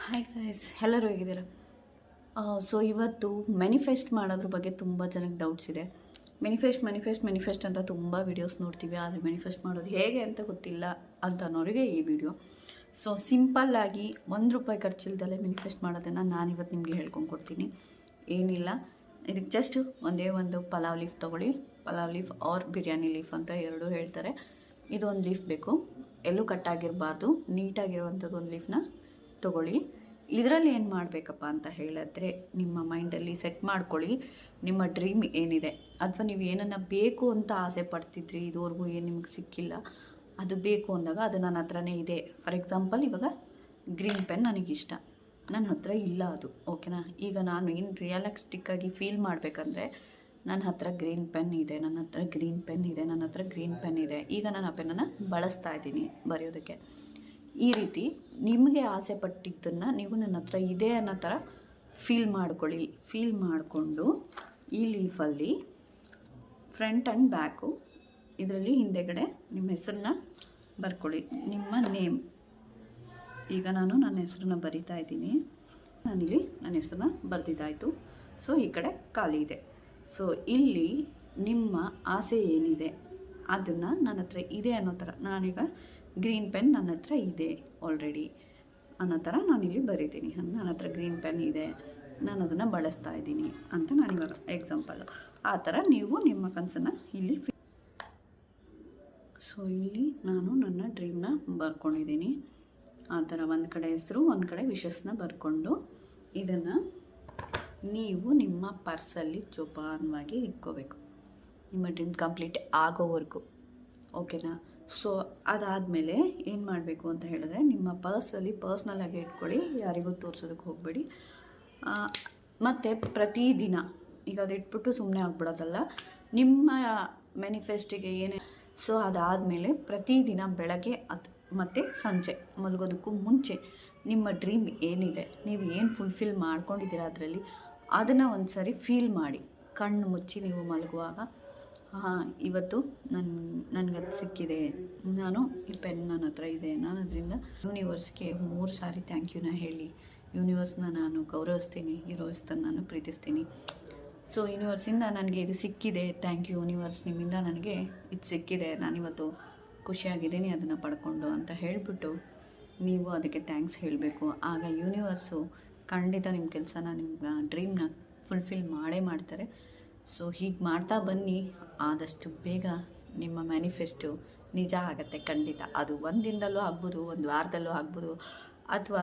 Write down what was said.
Hi guys, ಎಲ್ಲರೂ ಹೇಗಿದ್ದೀರಾ? So ಇವತ್ತು ಮ್ಯಾನಿಫೆಸ್ಟ್ ಮಾಡೋದ್ರ ಬಗ್ಗೆ ತುಂಬ ಜನಕ್ಕೆ ಡೌಟ್ಸ್ ಇದೆ. ಮ್ಯಾನಿಫೆಸ್ಟ್ ಅಂತ ತುಂಬ ವೀಡಿಯೋಸ್ ನೋಡ್ತೀವಿ, ಆದರೆ ಮ್ಯಾನಿಫೆಸ್ಟ್ ಮಾಡೋದು ಹೇಗೆ ಅಂತ ಗೊತ್ತಿಲ್ಲ ಅಂತ ಅನ್ನೋರಿಗೆ ಈ ವಿಡಿಯೋ. ಸೊ ಸಿಂಪಲ್ಲಾಗಿ ₹1 ಖರ್ಚಿಲ್ದಲ್ಲೇ ಮ್ಯಾನಿಫೆಸ್ಟ್ ಮಾಡೋದನ್ನು ನಾನಿವತ್ತು ನಿಮಗೆ ಹೇಳ್ಕೊಂಡು ಕೊಡ್ತೀನಿ. ಏನಿಲ್ಲ, ಇದಕ್ಕೆ ಜಸ್ಟ್ ಒಂದೇ ಒಂದು ಪಲಾವ್ ಲೀಫ್ ತೊಗೊಳ್ಳಿ. Pulao leaf or biryani leaf ಅಂತ ಎರಡೂ ಹೇಳ್ತಾರೆ. ಇದು ಒಂದು ಲೀಫ್ ಬೇಕು, ಎಲ್ಲೂ ಕಟ್ಟಾಗಿರಬಾರ್ದು, ನೀಟಾಗಿರುವಂಥದ್ದು ಒಂದು ಲೀಫ್ನ ತೊಗೊಳ್ಳಿ. ಇದರಲ್ಲಿ ಏನು ಮಾಡಬೇಕಪ್ಪ ಅಂತ ಹೇಳಿದ್ರೆ, ನಿಮ್ಮ ಮೈಂಡಲ್ಲಿ ಸೆಟ್ ಮಾಡ್ಕೊಳ್ಳಿ ನಿಮ್ಮ ಡ್ರೀಮ್ ಏನಿದೆ, ಅಥವಾ ನೀವು ಏನನ್ನು ಬೇಕು ಅಂತ ಆಸೆ ಪಡ್ತಿದ್ರಿ, ಇದುವರೆಗೂ ಏನು ನಿಮಗೆ ಸಿಕ್ಕಿಲ್ಲ, ಅದು ಬೇಕು ಅಂದಾಗ ಅದು ನನ್ನ ಹತ್ರನೇ ಇದೆ. ಫಾರ್ ಎಕ್ಸಾಂಪಲ್, ಇವಾಗ ಗ್ರೀನ್ ಪೆನ್ ನನಗಿಷ್ಟ, ನನ್ನ ಹತ್ರ ಇಲ್ಲ ಅದು, ಓಕೆನಾ? ಈಗ ನಾನು ಏನು ರಿಯಲಿಸ್ಟಿಕ್ಕಾಗಿ ಫೀಲ್ ಮಾಡಬೇಕಂದ್ರೆ, ನನ್ನ ಹತ್ರ ಗ್ರೀನ್ ಪೆನ್ ಇದೆ, ನನ್ನ ಹತ್ರ ಗ್ರೀನ್ ಪೆನ್ ಇದೆ, ನನ್ನ ಹತ್ರ ಗ್ರೀನ್ ಪೆನ್ ಇದೆ, ಈಗ ನಾನು ಆ ಪೆನ್ನನ್ನು ಬಳಸ್ತಾ ಇದ್ದೀನಿ ಬರೆಯೋದಕ್ಕೆ. ಈ ರೀತಿ ನಿಮಗೆ ಆಸೆ ಪಟ್ಟಿದ್ದನ್ನು ನೀವು ನನ್ನ ಹತ್ರ ಇದೆ ಅನ್ನೋ ಥರ ಫೀಲ್ ಮಾಡ್ಕೊಳ್ಳಿ. ಫೀಲ್ ಮಾಡಿಕೊಂಡು ಈ ಲೀಫಲ್ಲಿ ಫ್ರಂಟ್ ಆ್ಯಂಡ್ ಬ್ಯಾಕು ಇದರಲ್ಲಿ ಹಿಂದೆಗಡೆ ನಿಮ್ಮ ಹೆಸರನ್ನ ಬರ್ಕೊಳ್ಳಿ, ನಿಮ್ಮ ನೇಮ್. ಈಗ ನಾನು ನನ್ನ ಹೆಸರನ್ನ ಬರಿತಾ ಇದ್ದೀನಿ, ನಾನಿಲ್ಲಿ ನನ್ನ ಹೆಸರನ್ನ ಬರೆದಿದ್ದಾಯಿತು. ಸೊ ಈ ಕಡೆ ಖಾಲಿ ಇದೆ. ಸೊ ಇಲ್ಲಿ ನಿಮ್ಮ ಆಸೆ ಏನಿದೆ ಅದನ್ನು ನನ್ನ ಹತ್ರ ಇದೆ ಅನ್ನೋ ಥರ, ನಾನೀಗ ಗ್ರೀನ್ ಪೆನ್ ನನ್ನ ಹತ್ರ ಇದೆ ಆಲ್ರೆಡಿ ಅನ್ನೋ ಥರ ನಾನಿಲ್ಲಿ ಬರೀತೀನಿ. ನನ್ನ ಹತ್ರ ಗ್ರೀನ್ ಪೆನ್ ಇದೆ, ನಾನು ಅದನ್ನು ಬಳಸ್ತಾ ಇದ್ದೀನಿ ಅಂತ ನಾನಿವಾಗ ಎಕ್ಸಾಂಪಲ್ಲು. ಆ ಥರ ನೀವು ನಿಮ್ಮ ಕನಸನ್ನು ಇಲ್ಲಿ ಸೊ ಇಲ್ಲಿ ನಾನು ನನ್ನ ಡ್ರೀಮ್ನ ಬರ್ಕೊಂಡಿದ್ದೀನಿ. ಆ ಥರ ಒಂದು ಕಡೆ ಹೆಸರು, ಒಂದು ಕಡೆ ವಿಶಸ್ನ ಬರ್ಕೊಂಡು ಇದನ್ನು ನೀವು ನಿಮ್ಮ ಪರ್ಸಲ್ಲಿ ಜೋಪಾನವಾಗಿ ಇಟ್ಕೋಬೇಕು, ನಿಮ್ಮ ಡ್ರೀಮ್ ಕಂಪ್ಲೀಟ್ ಆಗೋವರೆಗೂ, ಓಕೆನಾ? ಸೊ ಅದಾದಮೇಲೆ ಏನು ಮಾಡಬೇಕು ಅಂತ ಹೇಳಿದ್ರೆ, ನಿಮ್ಮ ಪರ್ಸ್ನಲ್ಲಾಗಿ ಇಟ್ಕೊಳ್ಳಿ, ಯಾರಿಗೂ ತೋರಿಸೋದಕ್ಕೆ ಹೋಗಬೇಡಿ. ಮತ್ತು ಪ್ರತಿದಿನ ಈಗ ಅದು ಇಟ್ಬಿಟ್ಟು ಸುಮ್ಮನೆ ಆಗ್ಬಿಡೋದಲ್ಲ, ನಿಮ್ಮ ಮ್ಯಾನಿಫೆಸ್ಟಿಗೆ ಏನೇ. ಸೊ ಅದಾದಮೇಲೆ ಪ್ರತಿದಿನ ಬೆಳಗ್ಗೆ ಮತ್ತು ಸಂಜೆ ಮಲಗೋದಕ್ಕೂ ಮುಂಚೆ ನಿಮ್ಮ ಡ್ರೀಮ್ ಏನಿದೆ, ನೀವು ಏನು ಫುಲ್ಫಿಲ್ ಮಾಡ್ಕೊಂಡಿದ್ದೀರ ಅದರಲ್ಲಿ, ಅದನ್ನು ಒಂದು ಸರಿ ಫೀಲ್ ಮಾಡಿ. ಕಣ್ಣು ಮುಚ್ಚಿ ನೀವು ಮಲಗುವಾಗ, ಇವತ್ತು ನನಗದು ಸಿಕ್ಕಿದೆ, ನಾನು ಈ ಪೆನ್ ನನ್ನ ಹತ್ರ ಇದೆ, ನಾನು ಅದರಿಂದ ಯೂನಿವರ್ಸ್ಗೆ 3 ಸಾರಿ ಥ್ಯಾಂಕ್ ಯೂನ ಹೇಳಿ. ಯೂನಿವರ್ಸ್ನ ನಾನು ಗೌರವಿಸ್ತೀನಿ, ಯೂನಿವರ್ಸ್ನ ನಾನು ಪ್ರೀತಿಸ್ತೀನಿ. ಸೊ ಯೂನಿವರ್ಸಿಂದ ನನಗೆ ಇದು ಸಿಕ್ಕಿದೆ, ಥ್ಯಾಂಕ್ ಯು ಯೂನಿವರ್ಸ್, ನಿಮ್ಮಿಂದ ನನಗೆ ಇದು ಸಿಕ್ಕಿದೆ, ನಾನಿವತ್ತು ಖುಷಿಯಾಗಿದ್ದೀನಿ ಅದನ್ನು ಪಡ್ಕೊಂಡು ಅಂತ ಹೇಳಿಬಿಟ್ಟು ನೀವು ಅದಕ್ಕೆ ಥ್ಯಾಂಕ್ಸ್ ಹೇಳಬೇಕು. ಆಗ ಯೂನಿವರ್ಸು ಖಂಡಿತ ನಿಮ್ಮ ಕೆಲಸನ, ನಿಮ್ಮ ಡ್ರೀಮ್ನ ಫುಲ್ಫಿಲ್ ಮಾಡೇ ಮಾಡ್ತಾರೆ. ಸೊ ಹೀಗೆ ಮಾಡ್ತಾ ಬನ್ನಿ, ಆದಷ್ಟು ಬೇಗ ನಿಮ್ಮ ಮ್ಯಾನಿಫೆಸ್ಟು ನಿಜ ಆಗುತ್ತೆ ಖಂಡಿತ. ಅದು ಒಂದು ದಿನದಲ್ಲೂ ಆಗ್ಬೋದು, ಒಂದು ವಾರದಲ್ಲೂ ಆಗ್ಬೋದು, ಅಥವಾ